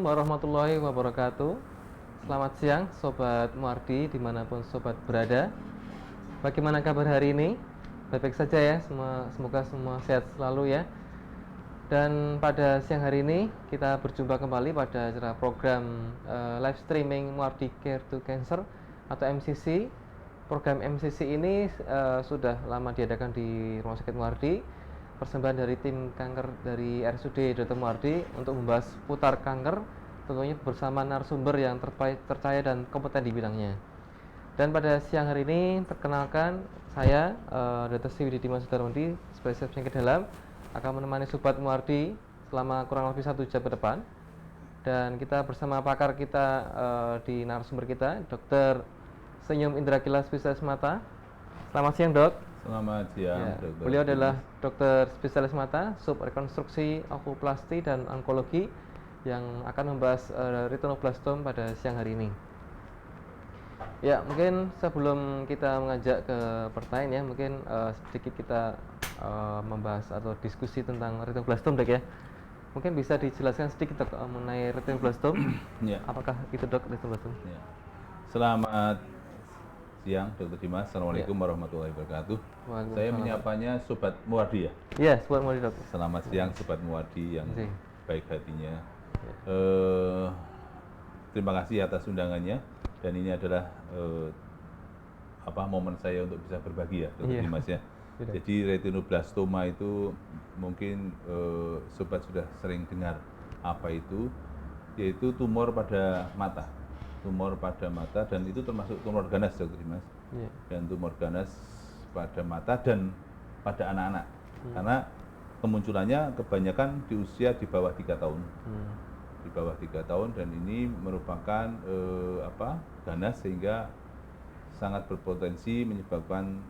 warahmatullahi wabarakatuh. Selamat siang Sobat Muardi dimanapun Sobat berada. Bagaimana kabar hari ini? Baik-baik saja ya, semoga semua sehat selalu ya. Dan pada siang hari ini kita berjumpa kembali pada acara program live streaming Muardi Care to Cancer atau MCC. Program MCC ini sudah lama diadakan di Rumah Sakit Muardi, persembahan dari tim kanker dari RSUD Dr. Muardi untuk membahas putar kanker, tentunya bersama narasumber yang terpercaya dan kompeten di bidangnya. Dan pada siang hari ini perkenalkan saya Dr. Siwidi Dimas Sudarmadi, spesialis penyakit dalam, akan menemani Sobat Muardi selama kurang lebih 1 jam ke depan. Dan kita bersama pakar kita di narasumber kita, Dr. Senyum Indra Kila, spesialis mata. Selamat siang, Dok. Selamat siang, Ya, Dr. beliau adalah dokter spesialis mata, subrekonstruksi, okuplasti, dan onkologi yang akan membahas retinoblastom pada siang hari ini. Ya, mungkin sebelum kita mengajak ke pertanyaan ya, mungkin sedikit kita membahas atau diskusi tentang retinoblastom, Dok ya. Mungkin bisa dijelaskan sedikit, Dok, mengenai retinoblastom. Ya. Apakah itu, Dok, retinoblastom? Ya. Selamat siang, Dr. Dimas. Assalamualaikum warahmatullahi wabarakatuh. Saya menyapanya Sobat Muardi ya. Iya, Sobat Muardi, Dok. Selamat siang Sobat Muardi yang baik hatinya. Terima kasih atas undangannya, dan ini adalah momen saya untuk bisa berbagi ya, Dr. Dimas ya. Jadi retinoblastoma itu mungkin Sobat sudah sering dengar apa itu, yaitu tumor pada mata. Tumor pada mata, dan itu termasuk tumor ganas, Dr. Dimas. Dan tumor ganas pada mata dan pada anak-anak. Karena kemunculannya kebanyakan di usia di bawah 3 tahun. Di bawah 3 tahun, dan ini merupakan ganas sehingga sangat berpotensi menyebabkan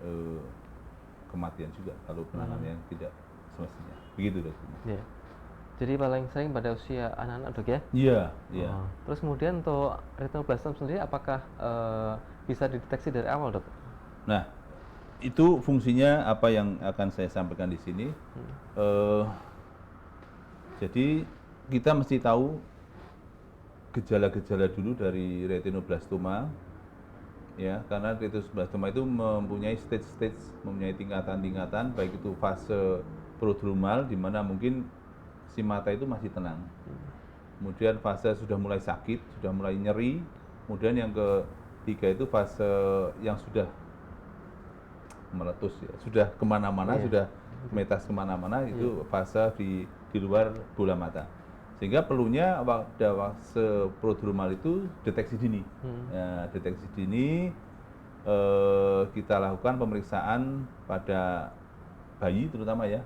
kematian juga kalau penanganannya tidak semestinya. Begitu, Dok. Yeah. Jadi paling sering pada usia anak-anak, Dok ya? Iya, iya. Terus kemudian untuk retinoblastom sendiri apakah bisa dideteksi dari awal, Dok? Nah, itu fungsinya apa yang akan saya sampaikan di sini. Jadi kita mesti tahu gejala-gejala dulu dari retinoblastoma, ya, karena retinoblastoma itu mempunyai stage-stage, mempunyai tingkatan-tingkatan, baik itu fase prodromal di mana mungkin si mata itu masih tenang. Kemudian fase sudah mulai sakit, sudah mulai nyeri. Kemudian yang ketiga itu fase yang sudah meletus ya, sudah kemana-mana, sudah metas kemana-mana, itu fase di luar bola mata. Sehingga perlunya pada fase prodromal itu deteksi dini. Ya, deteksi dini kita lakukan pemeriksaan pada bayi terutama ya.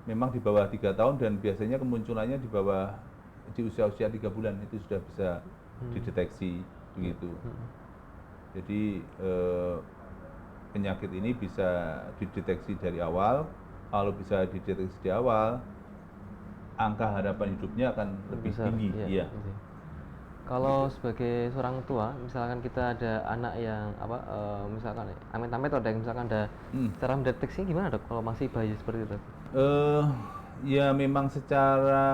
Memang di bawah 3 tahun, dan biasanya kemunculannya di bawah di usia-usia 3 bulan itu sudah bisa dideteksi begitu. Jadi penyakit ini bisa dideteksi dari awal. Kalau bisa dideteksi di awal, angka harapan hidupnya akan lebih tinggi. Iya. Kalau sebagai seorang tua, misalkan kita ada anak yang misalkan amit-amit ada yang misalkan ada cara mendeteksi gimana, Dok, kalau masih bayi seperti itu? Ya memang secara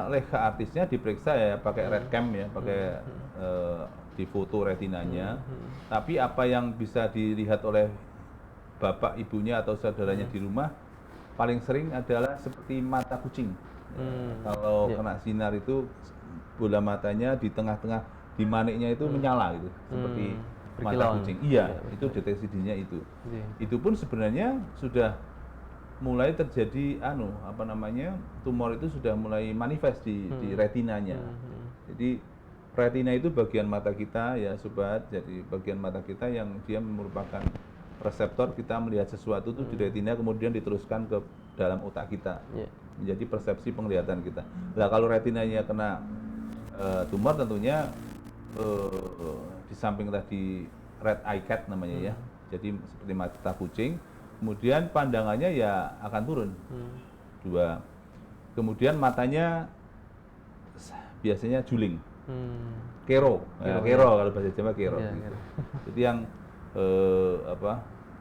lega artisnya diperiksa ya pakai red cam ya, pakai difoto retinanya. Tapi apa yang bisa dilihat oleh bapak ibunya atau saudaranya di rumah paling sering adalah seperti mata kucing. Kalau kena sinar itu bola matanya di tengah-tengah, di maniknya itu menyala gitu, seperti mata kucing. Iya, itu deteksi dininya itu. Itu pun sebenarnya sudah mulai terjadi tumor itu sudah mulai manifest di retinanya. Jadi retina itu bagian mata kita ya, Sobat. Jadi bagian mata kita yang dia merupakan reseptor kita melihat sesuatu itu di retina, kemudian diteruskan ke dalam otak kita. Menjadi persepsi penglihatan kita. Nah, kalau retinanya kena tumor tentunya di samping tadi red eye cat namanya ya. Jadi seperti mata kucing. Kemudian pandangannya ya akan turun. 2. Kemudian matanya biasanya juling. Kero kalau bahasa Jawa kero. Gitu. Jadi yang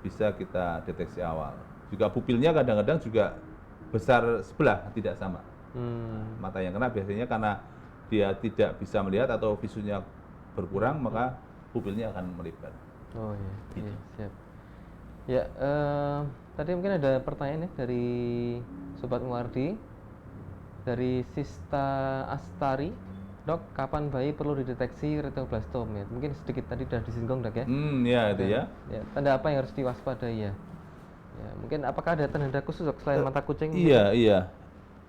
bisa kita deteksi awal. Juga pupilnya kadang-kadang juga besar sebelah, tidak sama. Mata yang kena biasanya karena dia tidak bisa melihat atau visunya berkurang, maka pupilnya akan melebar. Oh iya, iya, siap. Ya, tadi mungkin ada pertanyaan nih dari Sobat Muardi, dari Sista Astari. Dok, kapan bayi perlu dideteksi retinoblastom ya? Mungkin sedikit tadi sudah disinggung dok ya. Ya itu ya. Ya, tanda apa yang harus diwaspadai ya? Ya, mungkin apakah ada tanda khusus dok selain mata kucing? Iya.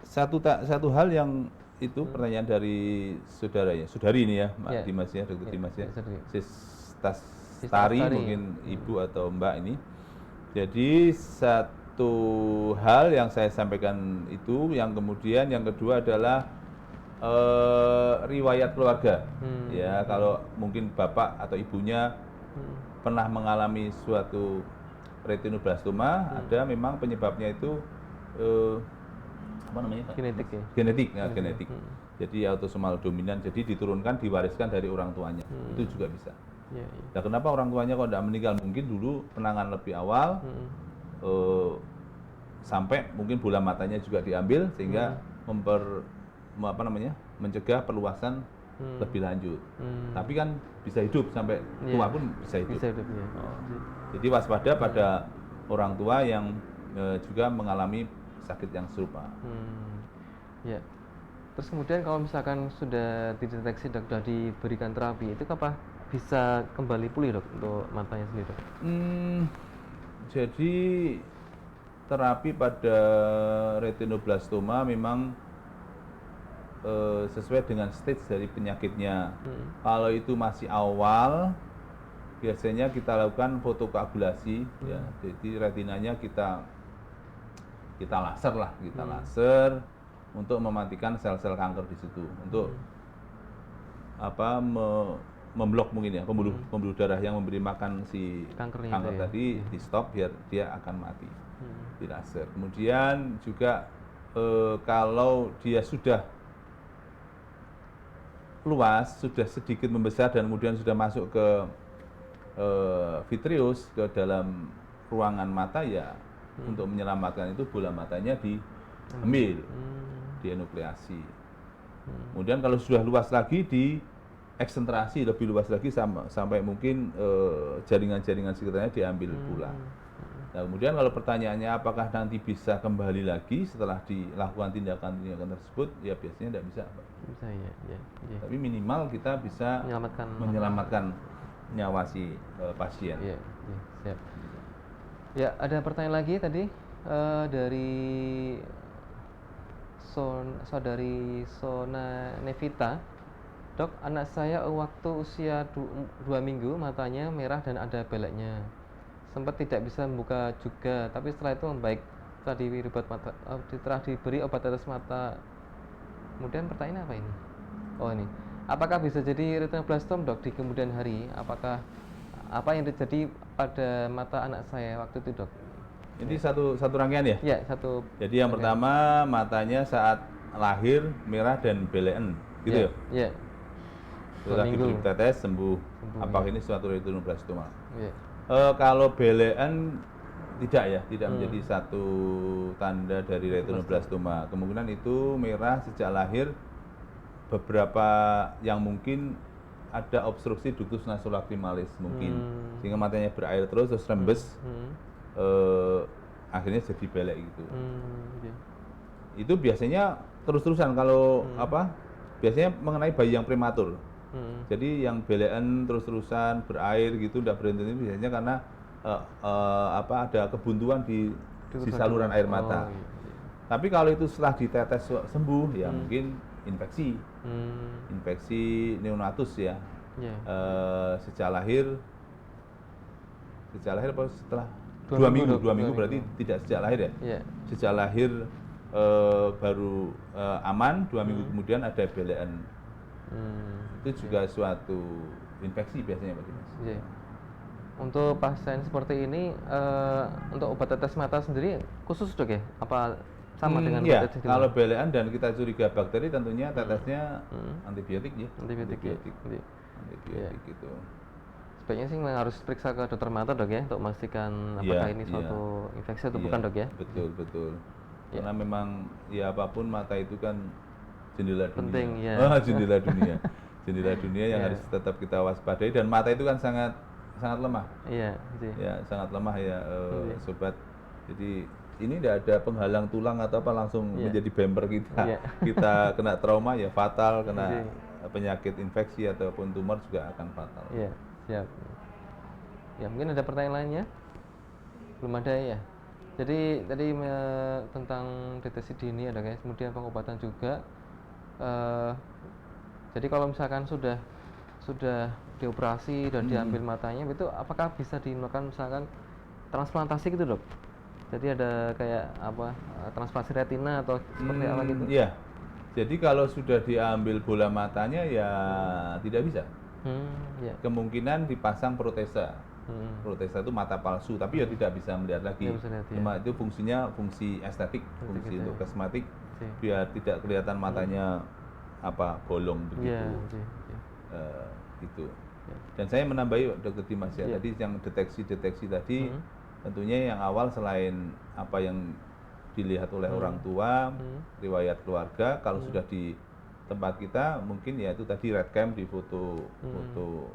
Satu hal yang itu pertanyaan dari saudari ini ya, Mbak Dimas ya, Dr. Dimas ya. Sista Astari mungkin ibu atau Mbak ini. Jadi satu hal yang saya sampaikan itu, yang kemudian yang kedua adalah riwayat keluarga. Ya, kalau mungkin bapak atau ibunya pernah mengalami suatu retinoblastoma, ada memang penyebabnya itu apa namanya? Genetik ya. Genetik. Jadi autosomal dominan, jadi diturunkan, diwariskan dari orang tuanya. Itu juga bisa. Nah, kenapa orang tuanya kok tidak meninggal? Mungkin dulu penanganan lebih awal, sampai mungkin bola matanya juga diambil sehingga mencegah perluasan lebih lanjut. Tapi kan bisa hidup sampai tua pun bisa hidup. Jadi waspada pada orang tua yang juga mengalami sakit yang serupa. Ya. Terus kemudian kalau misalkan sudah dideteksi dok, sudah diberikan terapi, itu apa bisa kembali pulih dok untuk matanya sendiri dok? Jadi terapi pada retinoblastoma memang sesuai dengan stage dari penyakitnya. Kalau itu masih awal, biasanya kita lakukan fotokoagulasi, ya. Jadi retinanya kita laser untuk mematikan sel-sel kanker di situ, untuk memblok mungkin ya, pembuluh darah yang memberi makan si kanker tadi di stop biar dia akan mati di laser. Kemudian juga kalau dia sudah luas, sudah sedikit membesar dan kemudian sudah masuk ke vitreous, ke dalam ruangan mata ya, untuk menyelamatkan itu bola matanya diambil, dienukleasi. Kemudian kalau sudah luas lagi, di eksentrasi lebih luas lagi sampai mungkin jaringan-jaringan sekitarnya diambil pula. Nah, kemudian kalau pertanyaannya apakah nanti bisa kembali lagi setelah dilakukan tindakan-tindakan tersebut, ya biasanya tidak bisa, Pak. Bisa ya. Tapi minimal kita bisa menyelamatkan nyawa si pasien. Iya, siap. Ya, ada pertanyaan lagi tadi dari saudari Sona Nevita. Dok, anak saya waktu usia 2 minggu matanya merah dan ada beleknya. Sempat tidak bisa membuka juga, tapi setelah itu membaik. Setelah diberi obat tetes mata. Kemudian pertanyaan apa ini? Oh ini, apakah bisa jadi retinoblastom dok di kemudian hari? Apakah apa yang terjadi pada mata anak saya waktu itu dok? Ini satu rangkaian ya? Ya, satu. Jadi yang pertama matanya saat lahir merah dan belekan, gitu ya? Iya. Setelah diberi tetes sembuh. Apakah ini suatu retinoblastoma? Iya. Kalau belekan tidak menjadi satu tanda dari retinoblastoma. Kemungkinan itu merah sejak lahir, beberapa yang mungkin ada obstruksi ductus nasolacrimalis mungkin, sehingga matanya berair terus rembes, akhirnya jadi belek gitu. Itu biasanya terus-terusan kalau biasanya mengenai bayi yang prematur. Jadi yang belekan terus-terusan berair gitu, tidak berhenti, biasanya karena ada kebuntuan di saluran air mata. Tapi kalau itu setelah ditetes sembuh, ya mungkin infeksi neonatus ya. Sejak lahir apa setelah 2 minggu? 2 minggu berarti tidak sejak lahir ya? Sejak lahir baru aman, 2 minggu kemudian ada belekan. Itu juga suatu infeksi biasanya, Pak Dimas. Untuk pasien seperti ini, untuk obat tetes mata sendiri khusus dok ya? Apa sama dengan obat tetes? Kalau belekan dan kita curiga bakteri, tentunya tetesnya antibiotik ya. Antibiotik gitu. Sebaiknya sih memang harus periksa ke dokter mata dok ya, untuk memastikan apakah ini suatu infeksi atau bukan dok ya? Betul. Karena memang ya apapun mata itu kan jendela dunia. Penting, ya. Jendela dunia. Jendela dunia yang Ya. harus tetap kita waspadai, dan mata itu kan sangat lemah. Iya, Ya, sangat lemah ya, Iya. sobat. Jadi ini tidak ada penghalang tulang atau apa, langsung Iya. menjadi bemper kita. Iya. Kita kena trauma ya fatal, kena Iya. penyakit infeksi ataupun tumor juga akan fatal. Iya, siap. Ya, mungkin ada pertanyaan lainnya? Belum ada ya. Jadi tadi tentang deteksi dini ada guys, kemudian pengobatan juga. Jadi kalau misalkan sudah dioperasi dan diambil matanya, itu apakah bisa dilakukan misalkan transplantasi gitu dok? Jadi ada kayak apa transplantasi retina atau seperti apa gitu? Iya. Jadi kalau sudah diambil bola matanya ya tidak bisa. Ya. Kemungkinan dipasang protesa. Protesa itu mata palsu, tapi ya tidak bisa melihat lagi. Tidak bisa lihat, ya. Cuma itu fungsinya fungsi estetik, fungsi untuk kosmetik, biar tidak kelihatan matanya apa bolong begitu. Iya. Gitu. Dan saya menambahi Dokter Dimas ya, Iya. tadi yang deteksi tadi tentunya yang awal selain apa yang dilihat oleh orang tua, riwayat keluarga, kalau sudah di tempat kita mungkin ya itu tadi red cam di foto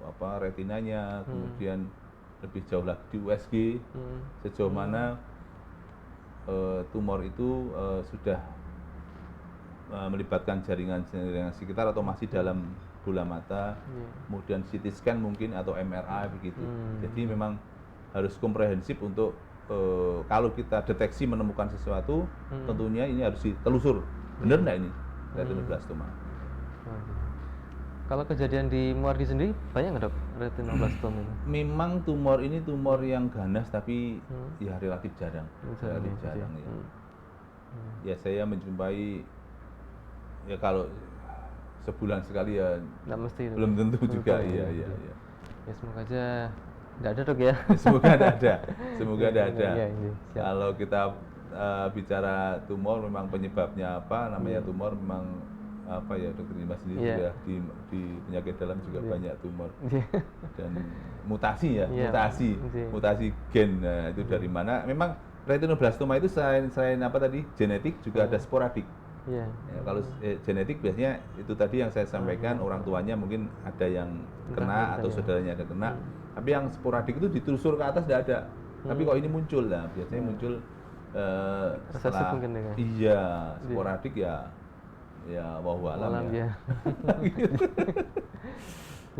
apa retinanya, kemudian lebih jauh lagi di USG sejauh mana tumor itu sudah melibatkan jaringan sekitar atau masih dalam bola mata, kemudian CT scan mungkin atau MRI begitu. Jadi memang harus komprehensif untuk kalau kita deteksi menemukan sesuatu, tentunya ini harus ditelusur, benar nggak ini retinoblastoma. Kalau kejadian di Muardi sendiri banyak nggak dok retinoblastoma ini? Memang tumor ini tumor yang ganas tapi ya relatif jarang, relatif jarang ya. Ya saya menjumpai ya kalau sebulan sekali ya nggak mesti dok. belum tentu juga, ya. iya. Ya semoga aja nggak ada dok ya. Semoga ada, semoga ada. Iya, siap. Kalau kita bicara tumor, memang penyebabnya apa, namanya tumor memang apa ya, Dokter Dimas sendiri sudah di penyakit dalam juga banyak tumor dan mutasi ya, mutasi gen. Nah, itu dari mana? Memang retinoblastoma itu selain apa tadi genetik juga ada sporadik. Ya, kalau genetik biasanya itu tadi yang saya sampaikan, orang tuanya mungkin ada yang kena atau saudaranya ada kena. Tapi yang sporadik itu ditelusur ke atas tidak ada. Tapi kok ini muncul lah, biasanya muncul setelah sporadik ya wallahu alam ya.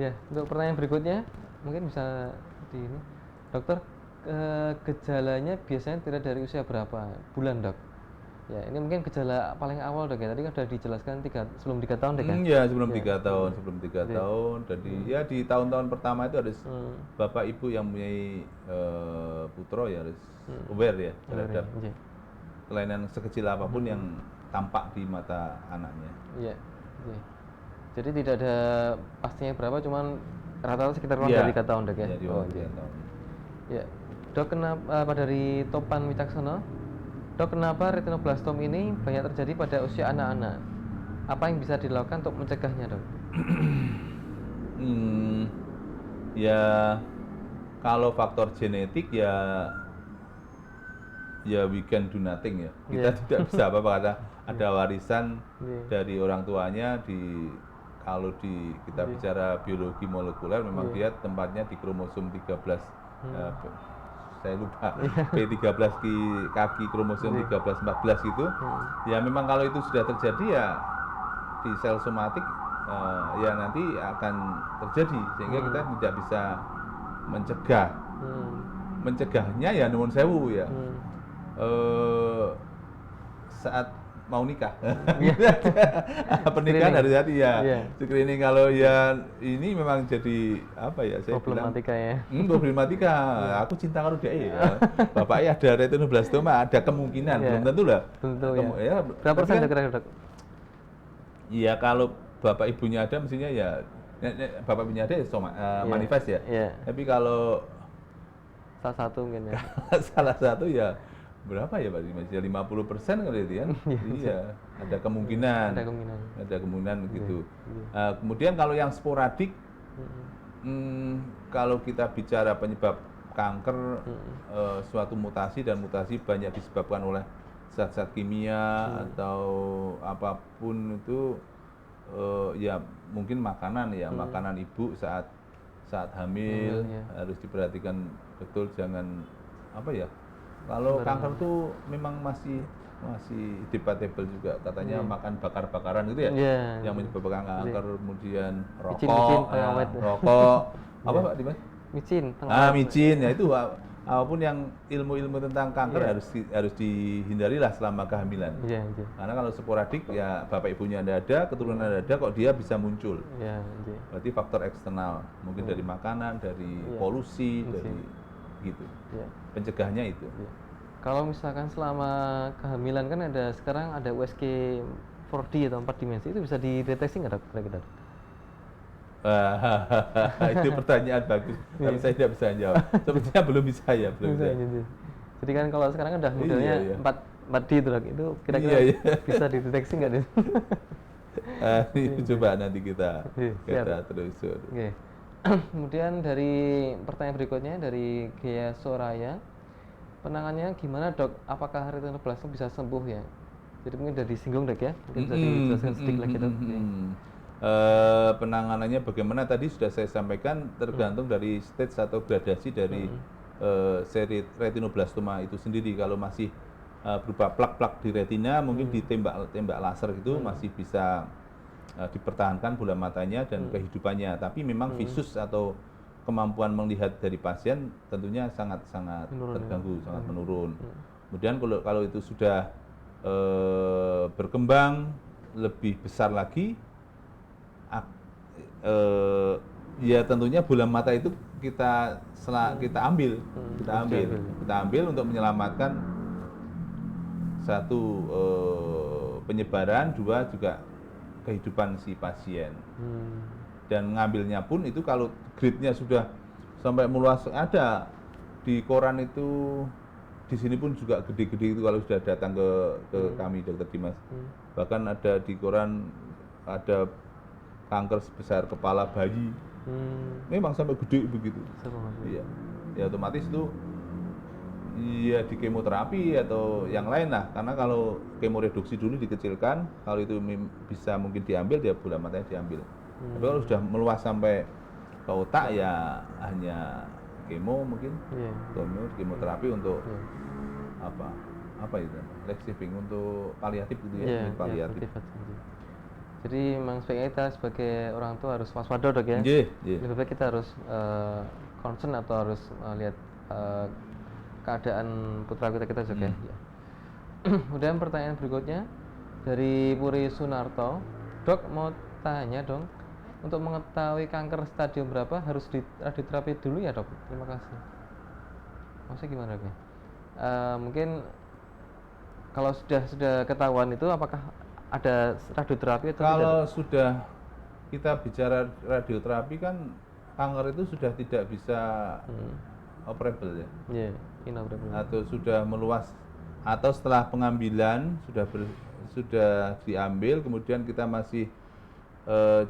Ya, untuk pertanyaan berikutnya mungkin bisa di ini. Dokter, gejalanya biasanya tidak dari usia berapa bulan, Dok? Ya, ini mungkin gejala paling awal, Dok ya. Tadi kan sudah dijelaskan sebelum 3 tahun, Dok kan? Iya, sebelum 3 tahun, Jadi ya di tahun-tahun pertama itu harus bapak ibu yang mempunyai putra ya harus aware ya terhadap kelainan sekecil apapun yang tampak di mata anaknya. Iya. Jadi tidak ada pastinya berapa, cuman rata-rata sekitar dari 3 tahun, Dok ya. Iya, 3 tahun. Ya. Dok, kenapa dari Topan Wicaksono? Dok, kenapa retinoblastoma ini banyak terjadi pada usia anak-anak? Apa yang bisa dilakukan untuk mencegahnya, Dok? Ya kalau faktor genetik ya we can do nothing ya. Kita tidak bisa apa-apa karena ada warisan dari orang tuanya kalau kita bicara biologi molekuler memang dia tempatnya di kromosom 13 saya lupa P13 kaki kromosom 13 14 gitu. Ya memang kalau itu sudah terjadi ya di sel somatik ya nanti akan terjadi sehingga kita tidak bisa mencegah. Mencegahnya ya nuwun sewu ya. Saat mau nikah pernikahan harus hati ya. Screening kalau ya ini memang jadi apa ya saya problematika bilang, problematika. Aku cinta karo dia ya. Bapaknya ada retinoblastoma, ada kemungkinan belum tentu lah. Tentu ya. Berapa persen kira-kira, Dok? Iya, kalau bapak ibunya ada mestinya ya bapak ibunya ada ya manifest ya. Tapi kalau salah satu mungkin ya. salah satu ya berapa ya Pak Dimas? Ya 50% kali itu kan? Iya, ada kemungkinan. Ada kemungkinan gitu. Kemudian kalau yang sporadik, kalau kita bicara penyebab kanker, suatu mutasi dan mutasi banyak disebabkan oleh zat-zat kimia atau apapun itu ya mungkin makanan ya, makanan ibu saat hamil Hamil, ya. harus diperhatikan betul, jangan apa ya. Kalau kanker tuh memang masih debatable juga, katanya makan bakar-bakaran gitu ya, Iya. yang menyebabkan kanker, kemudian Micin, rokok, pengawet. rokok, apa Pak Dimas? Micin, Micin, ya itu apapun yang ilmu-ilmu tentang kanker harus dihindari lah selama kehamilan. Iya, iya. Karena kalau sporadik ya bapak ibunya tidak ada, keturunan tidak ada, kok dia bisa muncul. Iya, iya. Berarti faktor eksternal, mungkin dari makanan, dari polusi, dari gitu. Iya. Pencegahannya itu. Iya. Kalau misalkan selama kehamilan kan sekarang ada USG 4D atau 4 dimensi, itu bisa dideteksi nggak dok? Kira-kira? Itu pertanyaan bagus, tapi saya tidak bisa jawab. Sepertinya belum bisa ya, belum bisa. Gitu. Jadi kan kalau sekarang kan udah modelnya Iya. 4D itu dok, itu kira-kira Iya. bisa dideteksi nggak dok? Ini coba nanti kita Siap. telusur. Oke. Kemudian dari pertanyaan berikutnya dari Gea Soraya, penanganannya gimana dok? Apakah retinoplasma bisa sembuh ya? Jadi mungkin udah disinggung dok ya, mungkin bisa dijelaskan sedikit lagi dok. Penanganannya bagaimana tadi sudah saya sampaikan, tergantung dari stage atau gradasi dari seri retinoblastoma itu sendiri. Kalau masih berupa plak-plak di retina, mungkin ditembak laser itu masih bisa dipertahankan bola matanya dan kehidupannya. Tapi memang visus atau kemampuan melihat dari pasien tentunya sangat-sangat terganggu, sangat menurun. Kemudian kalau itu sudah berkembang lebih besar lagi, ya tentunya bola mata itu kita ambil untuk menyelamatkan satu penyebaran, dua juga kehidupan si pasien. Dan ngambilnya pun itu kalau grade-nya sudah sampai meluas, ada di koran itu, di sini pun juga gede-gede itu kalau sudah datang ke kami Dokter Dimas. Bahkan ada di koran ada kanker sebesar kepala bayi, memang sampai gede begitu. Iya, ya otomatis itu ya di kemoterapi atau yang lain lah. Karena kalau kemoreduksi dulu dikecilkan, kalau itu bisa mungkin diambil, dia bola matanya diambil. Tapi kalau sudah meluas sampai ke otak ya hanya kemo mungkin, kemoterapi untuk apa itu, receiving untuk paliatif gitu ya, paliatif. Jadi memang sebaiknya kita sebagai orang tua harus waspada dok ya. Lebih baik kita harus concern atau harus lihat keadaan putra kita juga. Kemudian pertanyaan berikutnya dari Puri Sunarto, dok mau tanya dong, untuk mengetahui kanker stadium berapa harus di radioterapi dulu ya dok? Terima kasih. Maksudnya gimana dok? Mungkin kalau sudah ketahuan itu apakah ada radioterapi atau kalau tidak? Sudah kita bicara radioterapi kan kanker itu sudah tidak bisa operable ya. Inoperable. Atau sudah meluas, atau setelah pengambilan sudah diambil, kemudian kita masih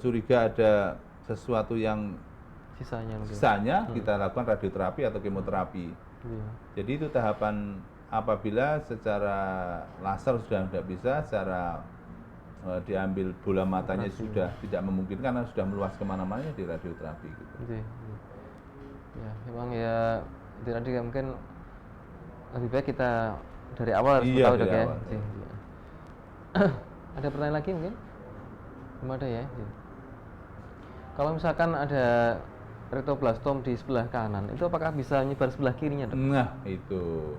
curiga ada sesuatu yang sisanya kita lakukan radioterapi atau kemoterapi. Jadi itu tahapan, apabila secara laser sudah tidak bisa, secara diambil bola matanya sudah tidak memungkinkan karena sudah meluas kemana-mana, di radioterapi gitu. Ya memang ya itu tadi mungkin lebih baik kita dari awal harus tahu dok ya. Ada pertanyaan lagi mungkin? Belum ada ya. Kalau misalkan ada retoblastom di sebelah kanan, itu apakah bisa menyebar sebelah kirinya dok? Nah itu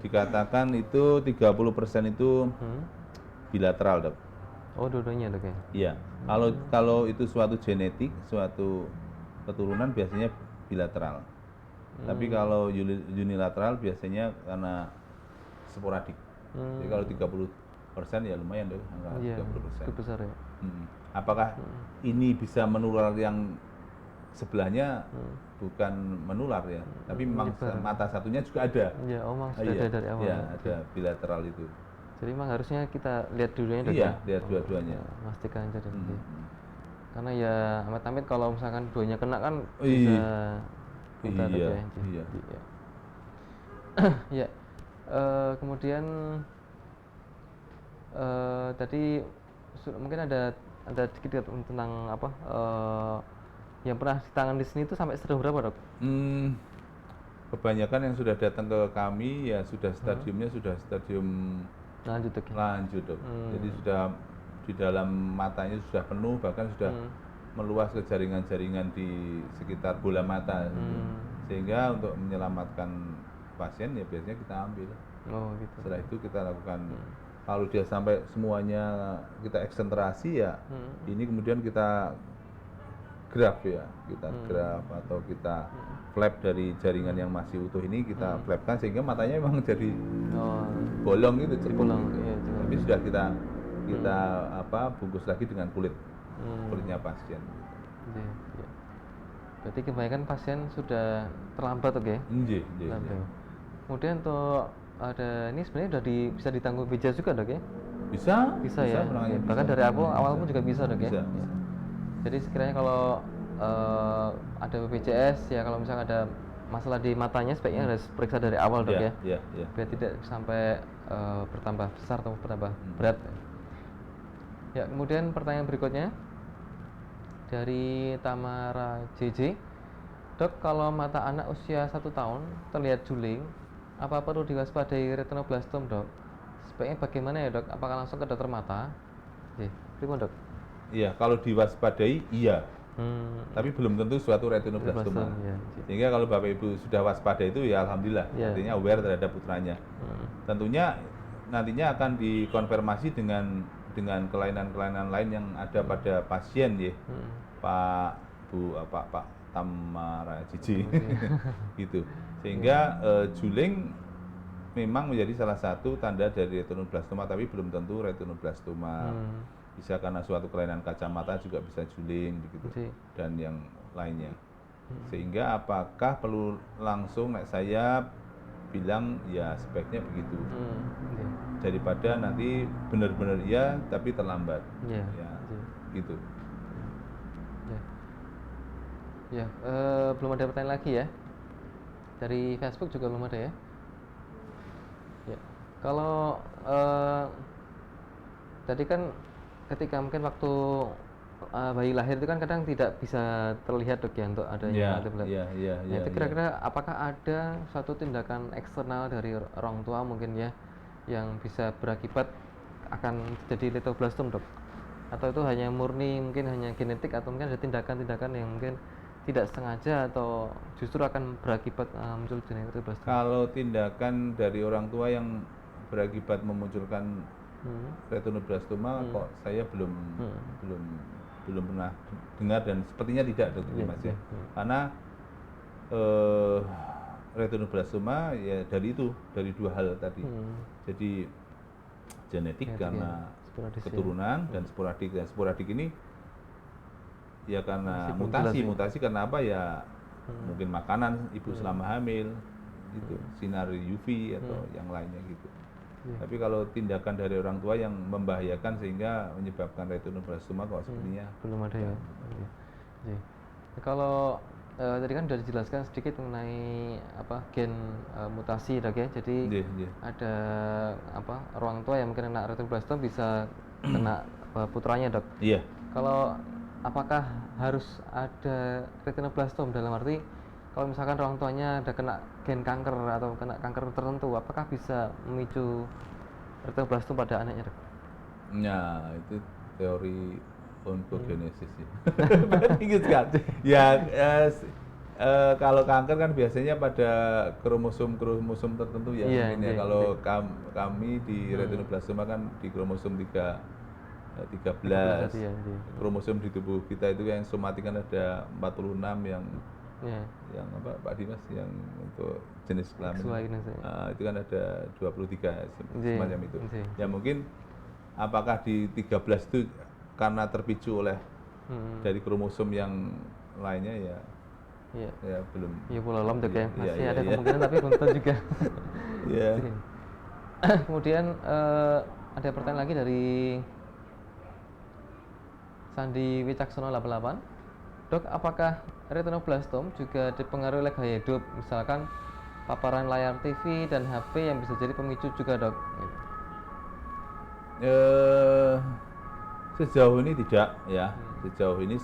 dikatakan itu 30% itu bilateral dok. Oh dua-duanya dok ya? Iya. Kalau itu suatu genetik, suatu keturunan biasanya bilateral. Tapi kalau unilateral biasanya karena sporadik. Jadi kalau 30% ya lumayan dong, angka 30%. Cukup besar ya. Apakah ini bisa menular yang sebelahnya? Bukan menular ya, tapi memang mata satunya juga ada. Iya, memang sudah ada dari awal. Iya, ada bilateral itu. Jadi memang harusnya kita lihat dulunya dok. Iya, lihat dua-duanya. Pastikan aja dok. Karena ya amit-amit kalau misalkan duanya kena kan bisa Iya. Ya. Kemudian tadi mungkin ada ada sedikit tentang apa yang pernah ditangani di sini itu sampai stadium berapa, Dok? Kebanyakan yang sudah datang ke kami ya sudah stadiumnya sudah stadium Lanjut, Dok. lanjut dok. Jadi sudah di dalam matanya sudah penuh, bahkan sudah meluas ke jaringan-jaringan di sekitar bola mata. Sehingga untuk menyelamatkan pasien ya biasanya kita ambil. Oh, gitu. Setelah itu kita lakukan kalau dia sampai semuanya kita eksentrasi ya ini kemudian kita graf ya, kita graf atau kita flap dari jaringan yang masih utuh ini kita flapkan sehingga matanya memang jadi bolong gitu, cepung. Bolong, iya, Tapi sudah kita bungkus lagi dengan kulitnya pasien. Iya, iya. Berarti kebanyakan pasien sudah terlambat, Dok, ya? Iya. Kemudian untuk ada ini sebenarnya udah bisa ditanggung BPJS juga, Dok, ya? Bisa Ya. penanganannya bisa. Bahkan dari awal pun juga bisa, Dok, ya? Bisa. Ya. Jadi sekiranya kalau ada BPJS ya, kalau misalnya ada masalah di matanya sebaiknya harus periksa dari awal, Dok, ya? Iya. Biar tidak sampai bertambah besar atau bertambah berat. Ya, kemudian pertanyaan berikutnya dari Tamara JJ. Dok, kalau mata anak usia 1 tahun terlihat juling, apa perlu diwaspadai retinoblastom, Dok? Sebaiknya bagaimana ya, Dok? Apakah langsung ke dokter mata? Gimana, Dok? Iya, kalau diwaspadai iya. Tapi belum tentu suatu retinoblastoma. Ya. Sehingga kalau Bapak Ibu sudah waspada itu ya alhamdulillah, artinya aware terhadap putranya. Tentunya nantinya akan dikonfirmasi dengan kelainan-kelainan lain yang ada pada pasien ya. Pak Tamara Cici. Gitu. Sehingga juling memang menjadi salah satu tanda dari retinoblastoma, tapi belum tentu retinoblastoma. Bisa karena suatu kelainan kacamata juga bisa juling begitu dan yang lainnya. Sehingga apakah perlu langsung saya bilang ya sebaiknya begitu. Daripada nanti benar-benar iya tapi terlambat. Ya, gitu. Ya, belum ada pertanyaan lagi ya. Dari Facebook juga belum ada ya. Ya. Kalau tadi kan ketika mungkin waktu bayi lahir itu kan kadang tidak bisa terlihat, Dok, ya, untuk adanya itu kira-kira apakah ada suatu tindakan eksternal dari orang tua mungkin ya yang bisa berakibat akan terjadi retinoblastoma, Dok? Atau itu hanya murni mungkin hanya genetik atau mungkin ada tindakan-tindakan yang mungkin tidak sengaja atau justru akan berakibat muncul retinoblastoma? Kalau tindakan dari orang tua yang berakibat memunculkan retinoblastoma kok saya belum pernah dengar dan sepertinya tidak, Dr. Mas ya. Karena retinoblastoma ya dari dua hal tadi. Jadi genetik karena keturunan dan sporadik. Dan sporadik ini ya karena mutasi karena apa ya? Mungkin makanan ibu selama hamil gitu, sinar UV atau yang lainnya gitu. Tapi kalau tindakan dari orang tua yang membahayakan sehingga menyebabkan retinoblastoma kok sepertinya belum ada ya. Kalau tadi kan sudah dijelaskan sedikit mengenai gen mutasi, Dok, ya. Jadi ada orang tua yang mungkin kena retinoblastoma bisa kena putranya, Dok. Iya. Kalau apakah harus ada retinoblastoma dalam arti kalau misalkan orang tuanya ada kena gen kanker atau kena kanker tertentu, apakah bisa memicu retinoblastoma pada anaknya, Dok? Nah, itu teori ontogenesis ya. Tinggi sekali. Ya, kalau kanker kan biasanya pada kromosom tertentu ya. Kalau kami di retinoblastoma kan di kromosom 13. Kromosom di tubuh kita itu yang somatik kan ada 46 yang yang Pak Dimas yang untuk jenis kelamin itu kan ada 23 semacam itu. Ya mungkin apakah di 13 itu karena terpicu oleh dari kromosom yang lainnya ya belum. Ya belum, Dok, ya. Masih ada kemungkinan tapi belum tentu juga. Kemudian ada pertanyaan lagi dari Sandi Wicaksono 88. Dok, apakah retinoblastoma juga dipengaruhi oleh gaya hidup, misalkan paparan layar TV dan HP yang bisa jadi pemicu juga, Dok? Sejauh ini tidak ya. Sejauh ini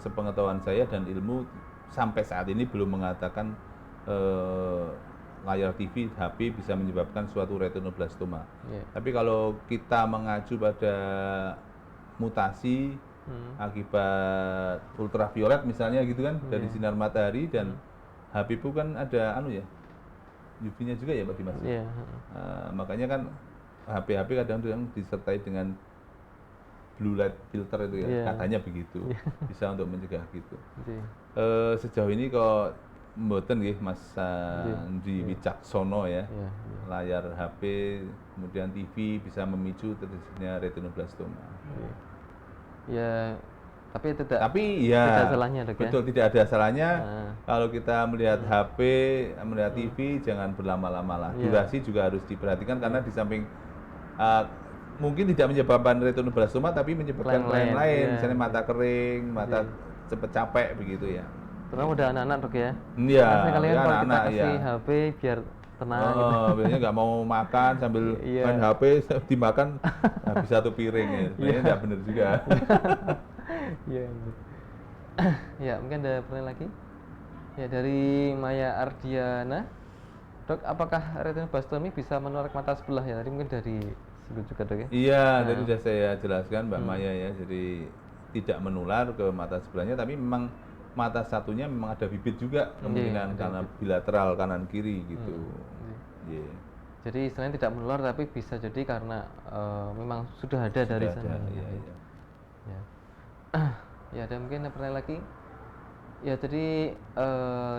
sepengetahuan saya dan ilmu sampai saat ini belum mengatakan eh, layar TV, HP bisa menyebabkan suatu retinoblastoma. Iya. Tapi kalau kita mengacu pada mutasi akibat ultraviolet misalnya gitu kan dari sinar matahari dan HP itu kan ada UV-nya juga ya Pak Dimas. Iya. Makanya kan HP kadang-kadang disertai dengan blue light filter itu ya, Iya. katanya begitu, bisa untuk mencegah gitu. Iya. Sejauh ini kok mboten nggih Mas Andi Wicaksono ya, Iya. layar HP kemudian TV bisa memicu terjadinya retinoblastoma. Ya, tapi tidak Tapi ya tidak salahnya, Dok, ya? betul tidak ada salahnya Nah. kalau kita melihat HP, melihat TV jangan berlama-lama lah. Iya. Durasi juga harus diperhatikan karena di samping mungkin tidak menyebabkan retinoblastoma tapi menyebabkan Lain-lain, lain-lain, iya. misalnya mata kering, mata cepet capek begitu ya. Terutama udah anak-anak, Dok, ya. Iya, Biasanya kalian ya kalau kita anak-anak kasih ya. HP biar tenang gitu. Biasanya nggak mau makan sambil Iya. main HP dimakan habis satu piring ya. Sebenarnya nggak benar juga. Iya. Ya, mungkin ada pertanyaan lagi. Ya, dari Maya Ardiana. Dok, apakah retinoblastoma bisa menular ke mata sebelah ya? Tadi mungkin dari sebelum juga, Dok, ya. Iya, tadi sudah saya jelaskan Mbak Maya ya. Jadi tidak menular ke mata sebelahnya, tapi memang mata satunya memang ada bibit juga kemungkinan karena bilateral kanan kiri gitu. Iya. Jadi istilahnya tidak menular tapi bisa jadi karena memang sudah ada dari Sudah sana. ada, iya, iya. Ya. Ya, ada mungkin ada pertanyaan lagi. Ya, jadi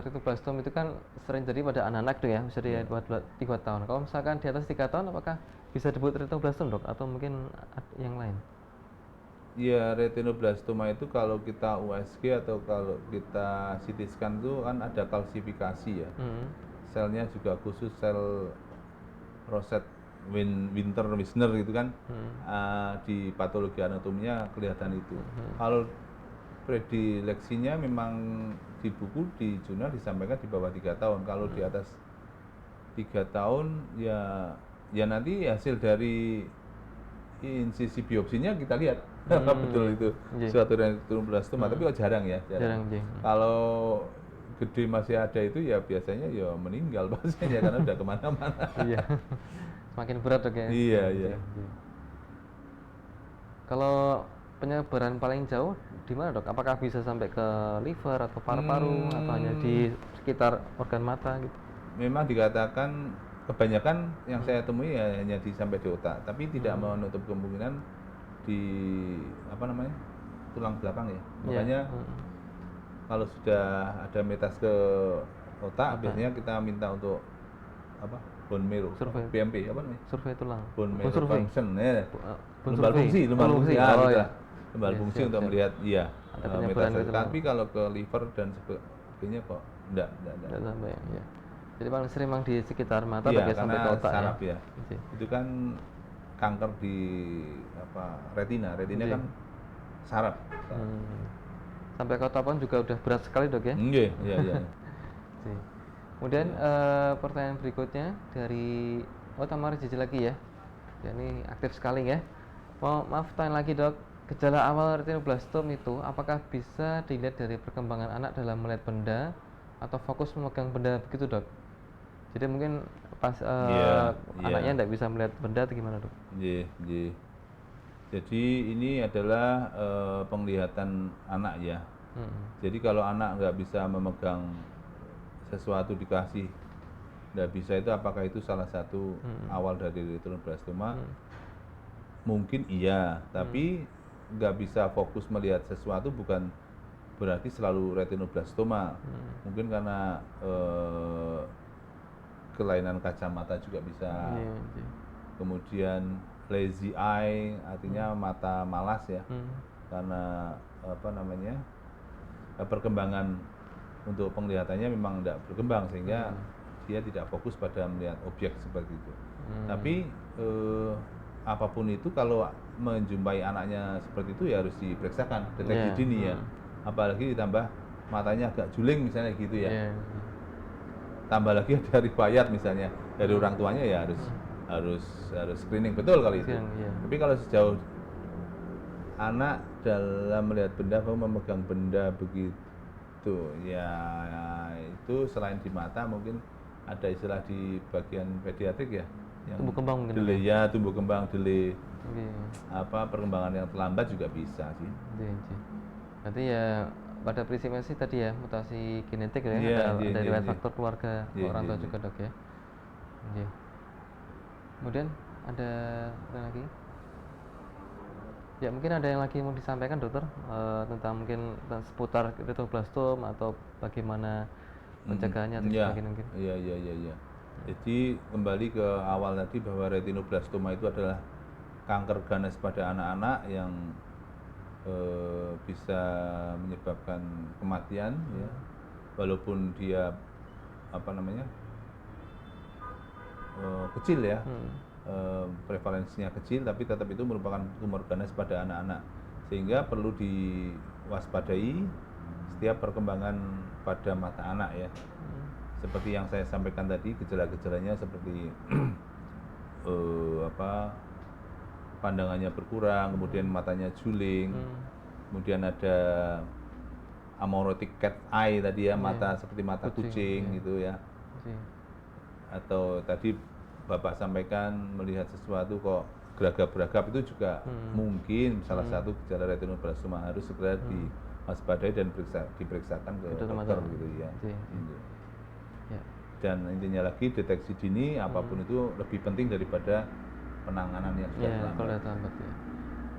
retinoblastoma itu kan sering terjadi pada anak-anak tuh ya, usia di 3 tahun. Kalau misalkan di atas 3 tahun, apakah bisa disebut retinoblastoma, Dok, atau mungkin yang lain? Iya, retinoblastoma itu kalau kita USG atau kalau kita CT scan itu kan ada kalsifikasi ya. Selnya juga khusus sel roset Winter Wisner gitu kan. Di patologi anatominya kelihatan itu. Kalau predileksinya memang di buku di jurnal disampaikan di bawah 3 tahun. Kalau di atas 3 tahun ya nanti hasil dari insisi biopsinya kita lihat betul itu suatu retinoblastoma, tapi kok jarang ya. Jarang. Kalau gede masih ada itu ya biasanya ya meninggal pasiennya karena udah kemana-mana. Iya. Semakin berat, Dok, ya. Iya. Kalau penyebaran paling jauh di mana, Dok? Apakah bisa sampai ke liver atau paru-paru atau hanya di sekitar organ mata gitu? Memang dikatakan kebanyakan yang saya temui ya hanya sampai di otak, tapi tidak menutup kemungkinan di tulang belakang ya. Makanya kalau sudah ada metas ke otak, biasanya kita minta untuk bone marrow, Survei. BMP apa namanya? Survei tulang. Bone marrow survei. function ya. Bone Lembar survei. fungsi, lembar Oh, fungsi. fungsi. Ah, Oh, gitu iya. lah. Lembar Iya, fungsi siap, untuk siap. melihat Ada penyebaran metas. ke tulang. Tapi kalau ke liver dan sebagainya kok enggak. Tidak sampai ya. Jadi paling sering memang di sekitar mata Iya, tapi sampai ke karena otak saraf ya. ya. Itu kan kanker di retina. Retina kan saraf. Sampai ke otak pun juga udah berat sekali, Dok, ya. Iya. Kemudian pertanyaan berikutnya dari Tamara Jiji lagi ya. Ya, ini aktif sekali ya. Maaf tanya lagi, Dok. Gejala awal retinoblastoma itu apakah bisa dilihat dari perkembangan anak dalam melihat benda atau fokus memegang benda begitu, Dok? Jadi mungkin pas anaknya tidak bisa melihat benda atau gimana, Dok? Iya. Jadi ini adalah penglihatan anak ya. Jadi kalau anak nggak bisa memegang sesuatu dikasih nggak bisa, itu apakah itu salah satu awal dari retinoblastoma? Mungkin iya, tapi nggak bisa fokus melihat sesuatu bukan berarti selalu retinoblastoma. Mungkin karena kelainan kacamata juga bisa. Kemudian lazy eye, artinya mata malas ya, karena perkembangan untuk penglihatannya memang tidak berkembang sehingga dia tidak fokus pada melihat objek seperti itu. Tapi apapun itu kalau menjumpai anaknya seperti itu ya harus diperiksakan, deteksi dini ya. Apalagi ditambah matanya agak juling misalnya gitu ya. Tambah lagi ada riwayat misalnya dari orang tuanya ya harus screening betul kali itu. Tapi kalau sejauh anak dalam melihat benda memegang benda begitu ya, itu selain di mata mungkin ada istilah di bagian pediatrik ya yang Tumbuh kembang mungkin, delay ya, tumbuh kembang delay Oke. perkembangan yang terlambat juga bisa sih. Oke. Berarti ya pada prinsipnya sih tadi ya mutasi genetik ya, Iya, ada iya, riwayat iya. faktor keluarga Iya, orang iya, tua iya. juga dok ya. Oke. Kemudian ada apa lagi? Ya mungkin ada yang lagi mau disampaikan dokter, tentang mungkin tentang seputar retinoblastoma atau bagaimana pencegahannya atau Iya, sebagainya mungkin. iya, iya, iya, iya. Jadi kembali ke awal tadi bahwa retinoblastoma itu adalah kanker ganas pada anak-anak yang bisa menyebabkan kematian ya, walaupun dia apa namanya kecil ya, prevalensinya kecil, tapi tetap itu merupakan tumor ganas pada anak-anak, sehingga perlu diwaspadai setiap perkembangan pada mata anak ya. Seperti yang saya sampaikan tadi, gejala-gejalanya seperti pandangannya berkurang, kemudian matanya juling, kemudian ada amaurotic cat eye tadi ya, mata seperti mata kucing gitu ya. Oke. Atau tadi Bapak sampaikan melihat sesuatu kok geragap-geragap, itu juga mungkin salah satu gejala retinoblastoma, harus segera diwaspadai dan diperiksakan ke dokter gitu ya. Gitu. Ya. Dan intinya lagi, deteksi dini apapun itu lebih penting daripada penanganan yang sudah Ya, kalau terlambat. udah terlambat ya.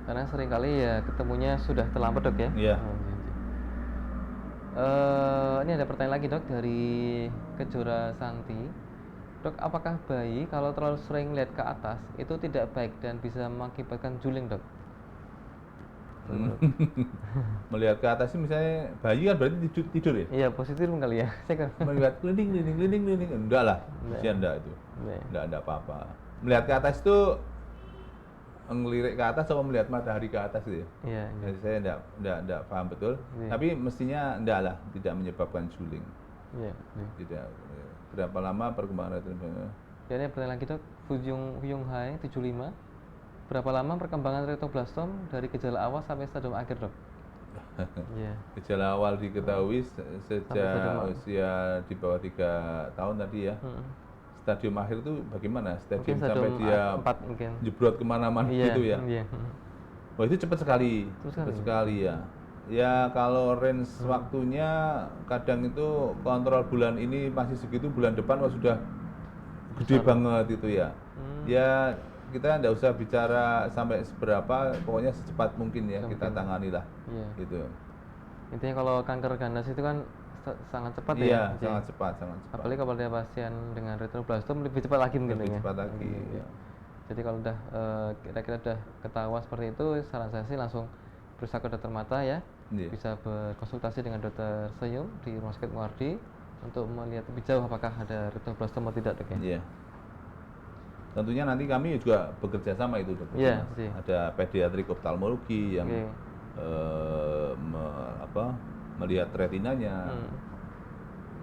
Karena seringkali ya ketemunya sudah terlambat dok ya. Iya. Ini ada pertanyaan lagi dok dari Kejora Santi. Dok, apakah bayi kalau terlalu sering lihat ke atas itu tidak baik dan bisa mengakibatkan juling dok? Melihat ke atas sih, misalnya bayi kan berarti tidur ya? Iya, positif kali ya. Saya kan. Melihat keliling, enggak lah, usia enggak itu, enggak apa-apa. Melihat ke atas itu ngelirik ke atas atau melihat matahari ke atas gitu ya? Iya. Jadi saya enggak paham betul, tapi mestinya enggak lah, tidak menyebabkan juling. Iya. Tidak. Berapa lama perkembangan retinoblastoma? Ya, ini pertanyaan lagi dok, Fuyung Hai 75. Berapa lama perkembangan retinoblastoma dari gejala awal sampai stadium akhir dok? Iya. Gejala awal diketahui sejak usia di bawah 3 tahun tadi ya. Stadium akhir itu bagaimana? Stadium sampai dia 4 mungkin. jebrot kemana-mana gitu ya? Iya. Wah, itu cepat sekali, ya. Ya kalau range waktunya kadang itu kontrol bulan ini masih segitu, bulan depan wah sudah gede banget itu ya. Ya kita nggak usah bicara sampai seberapa, pokoknya secepat mungkin ya kita tangani lah. Gitu. Intinya kalau kanker ganas itu kan sangat cepat ya. Iya, sangat cepat. Apalagi kalau dia pasien dengan retinoblastoma lebih cepat lagi mungkin Lebih ya. cepat lagi. Ya. Jadi kalau udah kira-kira udah ketahuan seperti itu, saran saya sih langsung periksa ke dokter mata ya. Bisa berkonsultasi dengan dokter Senyum di Rumah Sakit Muardi untuk melihat lebih jauh apakah ada retinoblastoma tidak dok ya. Iya. Tentunya nanti kami juga bekerja sama itu dokter. Iya. Ada pediatrik oftalmologi yang melihat retinanya,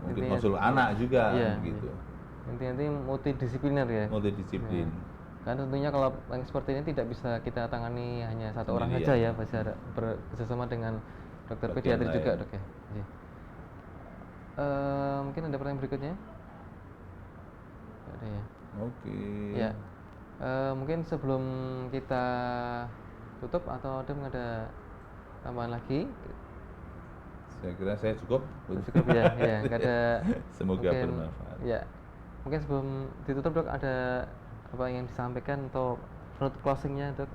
mungkin konsul anak juga gitu. Intinya multidisipliner ya. Multidisiplin. Kan tentunya kalau yang seperti ini tidak bisa kita tangani hanya satu orang saja ya, pasti ada bekerjasama dengan dokter pediatri juga dok ya. Mungkin ada pertanyaan berikutnya? Ada ya. Oke. Ya. Mungkin sebelum kita tutup atau ada tambahan lagi? Saya kira saya cukup. Cukup ya, nggak ada. Semoga bermanfaat. Ya. Mungkin sebelum ditutup dok, ada apa yang disampaikan atau note closingnya dok?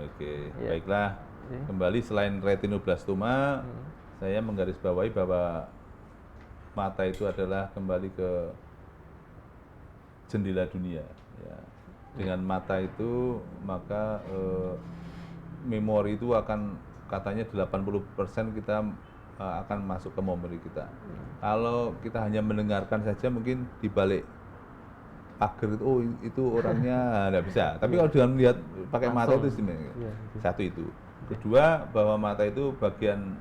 Oke. Baiklah. Kembali, selain retinoblastoma, saya menggarisbawahi bahwa mata itu adalah kembali ke jendela dunia. Ya. Dengan mata itu maka memori itu akan katanya 80% kita akan masuk ke memori kita. Kalau kita hanya mendengarkan saja, mungkin di balik pagar itu, oh itu orangnya nggak bisa. Tapi kalau dengan melihat pakai mata itu istimewa. Satu itu. Kedua, bahwa mata itu bagian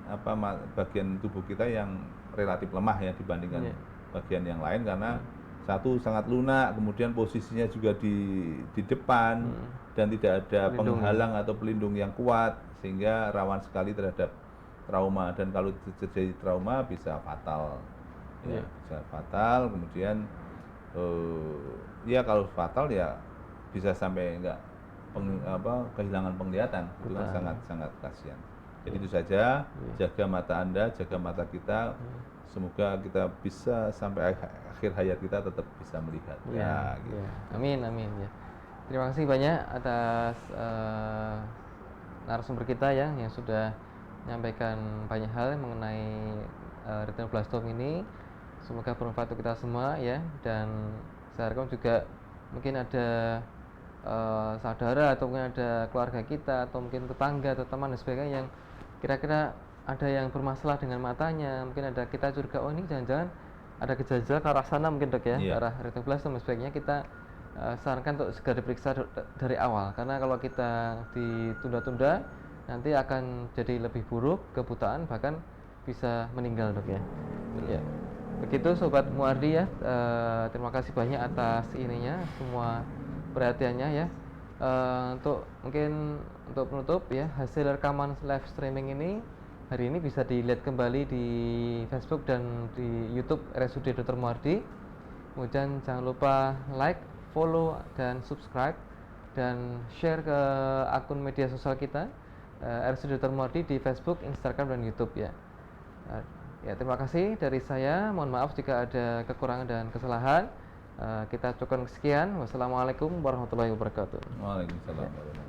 bagian tubuh kita yang relatif lemah ya dibandingkan bagian yang lain, karena satu sangat lunak, kemudian posisinya juga di depan dan tidak ada Pelindung. penghalang atau pelindung yang kuat sehingga rawan sekali terhadap trauma, dan kalau terjadi trauma bisa fatal. Ya, bisa fatal. Kemudian ya kalau fatal ya bisa sampai enggak kehilangan penglihatan. Itu kan sangat kasihan. Jadi itu saja, jaga mata Anda, jaga mata kita. Semoga kita bisa sampai akhir hayat kita tetap bisa melihat. Ya, Gitu. Amin, amin ya. Terima kasih banyak atas narasumber kita ya yang sudah menyampaikan banyak hal mengenai retinoblastoma ini. Semoga bermanfaat untuk kita semua ya, dan saya harapkan juga mungkin ada saudara atau mungkin ada keluarga kita atau mungkin tetangga atau teman dan sebagainya yang kira-kira ada yang bermasalah dengan matanya, mungkin ada kita curiga ini jangan-jangan ada gejala ke arah sana mungkin dok ya, ke arah retinoblastoma dan sebagainya, kita sarankan untuk segera diperiksa dari awal, karena kalau kita ditunda-tunda nanti akan jadi lebih buruk, kebutaan, bahkan bisa meninggal dok ya. Ya. Begitu Sobat Muardi ya, terima kasih banyak atas ininya, semua perhatiannya ya. Untuk mungkin untuk penutup ya, hasil rekaman live streaming ini hari ini bisa dilihat kembali di Facebook dan di YouTube RSUD Dr. Muardi. Kemudian jangan lupa like, follow, dan subscribe, dan share ke akun media sosial kita RSUD Dr. Muardi di Facebook, Instagram, dan YouTube ya. Ya, terima kasih dari saya. Mohon maaf jika ada kekurangan dan kesalahan. Kita cukupkan sekian. Wassalamualaikum warahmatullahi wabarakatuh. Waalaikumsalam warahmatullahi wabarakatuh.